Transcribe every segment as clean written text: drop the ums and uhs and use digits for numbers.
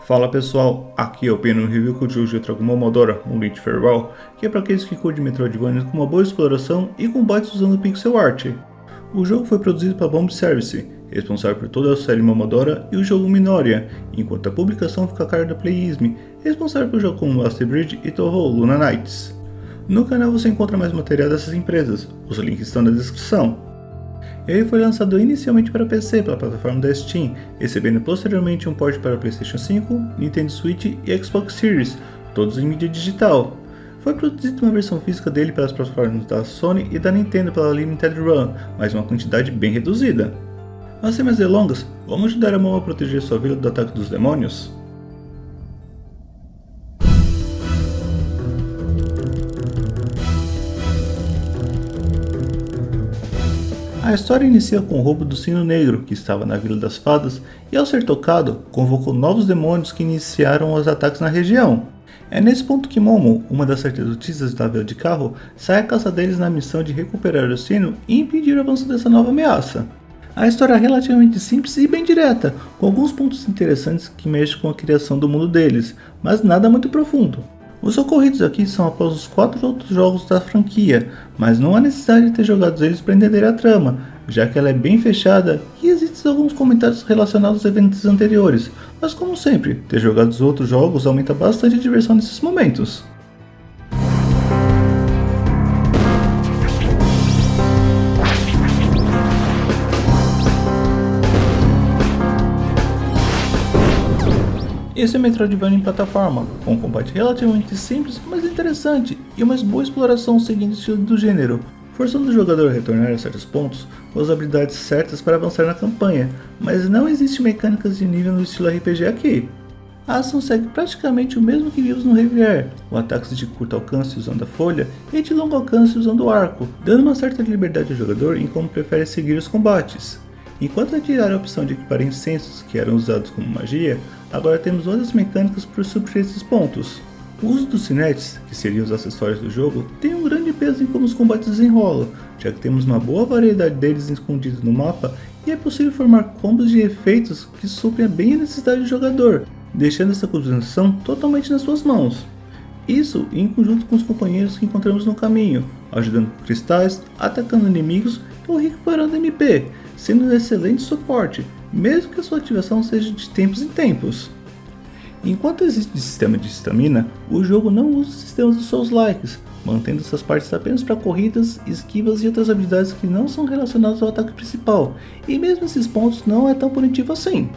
Fala pessoal, aqui é o Pino Review que hoje eu trago Momodora, um Link Farewell, que é para aqueles que curtem Metroidvania com uma boa exploração e combates usando pixel art. O jogo foi produzido pela Bomb Service, responsável por toda a série Momodora e o jogo Minoria, enquanto a publicação fica a cargo da Playism, responsável por jogos como Master Bridge e Touhou Luna Nights. No canal você encontra mais material dessas empresas, os links estão na descrição. Ele foi lançado inicialmente para PC pela plataforma da Steam, recebendo posteriormente um port para PlayStation 5, Nintendo Switch e Xbox Series, todos em mídia digital. Foi produzida uma versão física dele para as plataformas da Sony e da Nintendo pela Limited Run, mas uma quantidade bem reduzida. Mas sem mais delongas, vamos ajudar a Momo a proteger sua vila do ataque dos demônios? A história inicia com o roubo do Sino Negro, que estava na Vila das Fadas, e ao ser tocado, convocou novos demônios que iniciaram os ataques na região. É nesse ponto que Momo, uma das sacerdotisas da Vila de Carro, sai à caça deles na missão de recuperar o sino e impedir o avanço dessa nova ameaça. A história é relativamente simples e bem direta, com alguns pontos interessantes que mexem com a criação do mundo deles, mas nada muito profundo. Os ocorridos aqui são após os 4 outros jogos da franquia, mas não há necessidade de ter jogado eles para entender a trama, já que ela é bem fechada e existem alguns comentários relacionados aos eventos anteriores, mas como sempre, ter jogado os outros jogos aumenta bastante a diversão nesses momentos. Esse é Metroidvania em plataforma, com um combate relativamente simples, mas interessante, e uma boa exploração seguindo o estilo do gênero, forçando o jogador a retornar a certos pontos com as habilidades certas para avançar na campanha, mas não existe mecânicas de nível no estilo RPG aqui. A ação segue praticamente o mesmo que vimos no Revier, com ataques de curto alcance usando a folha e de longo alcance usando o arco, dando uma certa liberdade ao jogador em como prefere seguir os combates. Enquanto retirar a opção de equipar incensos que eram usados como magia, agora temos outras mecânicas para suprir esses pontos. O uso dos cinetes, que seriam os acessórios do jogo, tem um grande peso em como os combates desenrolam, já que temos uma boa variedade deles escondidos no mapa e é possível formar combos de efeitos que suprem bem a necessidade do jogador, deixando essa coordenação totalmente nas suas mãos. Isso em conjunto com os companheiros que encontramos no caminho, ajudando com cristais, atacando inimigos ou recuperando MP, sendo um excelente suporte, mesmo que a sua ativação seja de tempos em tempos. Enquanto existe sistema de estamina, o jogo não usa sistemas dos Souls-likes, mantendo essas partes apenas para corridas, esquivas e outras habilidades que não são relacionadas ao ataque principal, e mesmo esses pontos não é tão punitivo assim.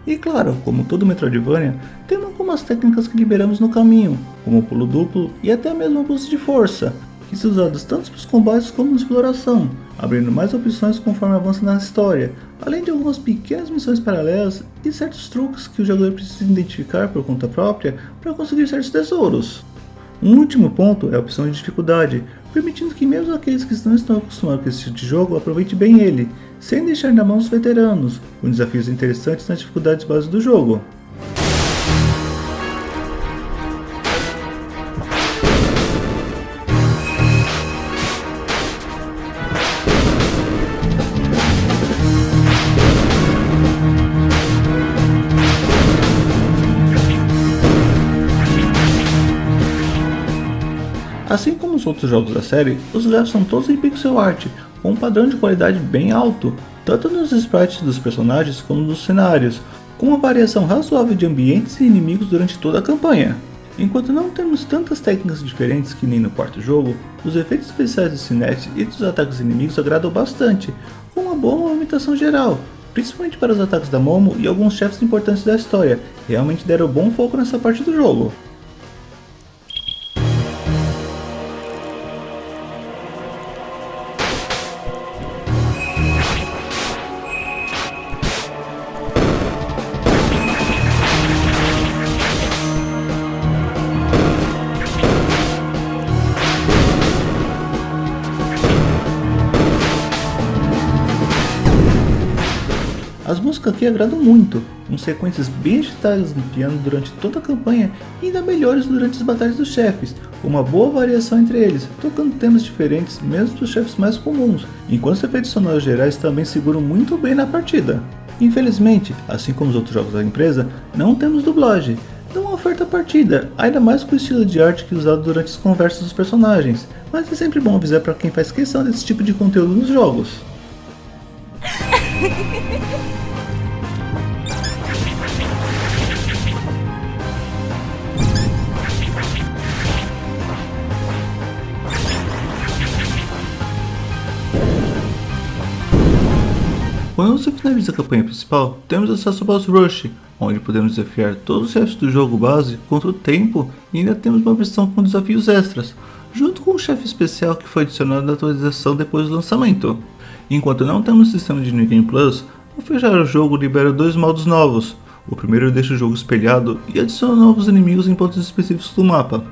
E claro, como todo Metroidvania, tem algumas técnicas que liberamos no caminho, como o pulo duplo e até mesmo o boost de força, que são usados tanto para os combates como na exploração, abrindo mais opções conforme avança na história, além de algumas pequenas missões paralelas e certos truques que o jogador precisa identificar por conta própria para conseguir certos tesouros. Um último ponto é a opção de dificuldade, permitindo que mesmo aqueles que não estão acostumados com esse tipo de jogo aproveitem bem ele, sem deixar na mão os veteranos, com desafios interessantes nas dificuldades base do jogo. Assim como os outros jogos da série, os gráficos são todos em pixel art, com um padrão de qualidade bem alto, tanto nos sprites dos personagens como nos cenários, com uma variação razoável de ambientes e inimigos durante toda a campanha. Enquanto não temos tantas técnicas diferentes que nem no quarto jogo, os efeitos especiais do Cinect e dos ataques inimigos agradam bastante, com uma boa movimentação geral, principalmente para os ataques da Momo e alguns chefes importantes da história, realmente deram bom foco nessa parte do jogo. As músicas aqui agradam muito, com sequências bem agitadas no piano durante toda a campanha e ainda melhores durante as batalhas dos chefes, com uma boa variação entre eles, tocando temas diferentes mesmo dos chefes mais comuns, enquanto os efeitos sonoros gerais também seguram muito bem na partida. Infelizmente, assim como os outros jogos da empresa, não temos dublagem. Não oferta partida, ainda mais com o estilo de arte que é usado durante as conversas dos personagens, mas é sempre bom avisar para quem faz questão desse tipo de conteúdo nos jogos. Quando você finaliza a campanha principal, temos acesso ao Boss Rush, onde podemos desafiar todos os chefes do jogo base contra o tempo e ainda temos uma versão com desafios extras, junto com um chefe especial que foi adicionado na atualização depois do lançamento. Enquanto não temos sistema de New Game Plus, ao fechar o jogo libera dois modos novos. O primeiro deixa o jogo espelhado e adiciona novos inimigos em pontos específicos do mapa.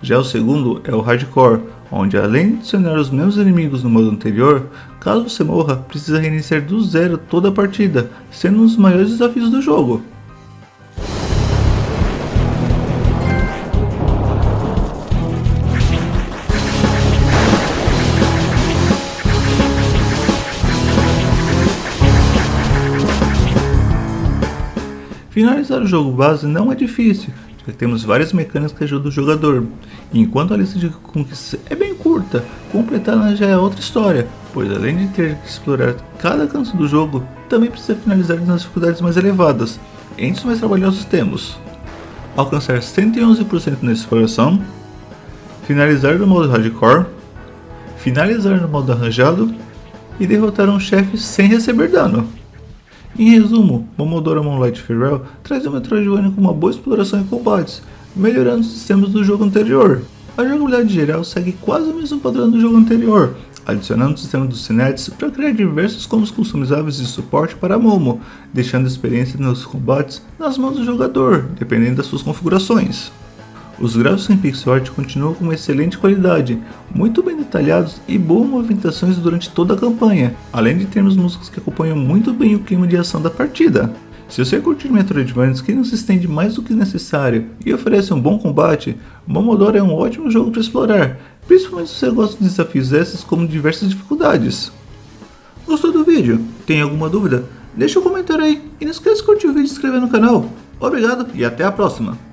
Já o segundo é o Hardcore, onde além de adicionar os mesmos inimigos no modo anterior, caso você morra, precisa reiniciar do zero toda a partida, sendo um dos maiores desafios do jogo. Finalizar o jogo base não é difícil, já que temos várias mecânicas que ajudam o jogador, e enquanto a lista de conquistas é bem curta, completá-la já é outra história, pois além de ter que explorar cada canto do jogo, também precisa finalizar nas dificuldades mais elevadas. Entre os mais trabalhosos temos alcançar 111% na exploração, finalizar no modo Hardcore, finalizar no modo arranjado e derrotar um chefe sem receber dano. Em resumo, Momodora Moonlight Farewell traz um Metroidvania com uma boa exploração e combates, melhorando os sistemas do jogo anterior. A jogabilidade geral segue quase o mesmo padrão do jogo anterior, adicionando o sistema dos Synets para criar diversos combos customizáveis de suporte para a Momo, deixando a experiência nos combates nas mãos do jogador, dependendo das suas configurações. Os gráficos em pixel art continuam com uma excelente qualidade, muito bem detalhados e boas movimentações durante toda a campanha, além de termos músicas que acompanham muito bem o clima de ação da partida. Se você curtir Metroidvanias que não se estende mais do que necessário e oferece um bom combate, Momodora é um ótimo jogo para explorar, principalmente se você gosta de desafios extras como diversas dificuldades. Gostou do vídeo? Tem alguma dúvida? Deixa um comentário aí e não esqueça de curtir o vídeo e se inscrever no canal. Obrigado e até a próxima!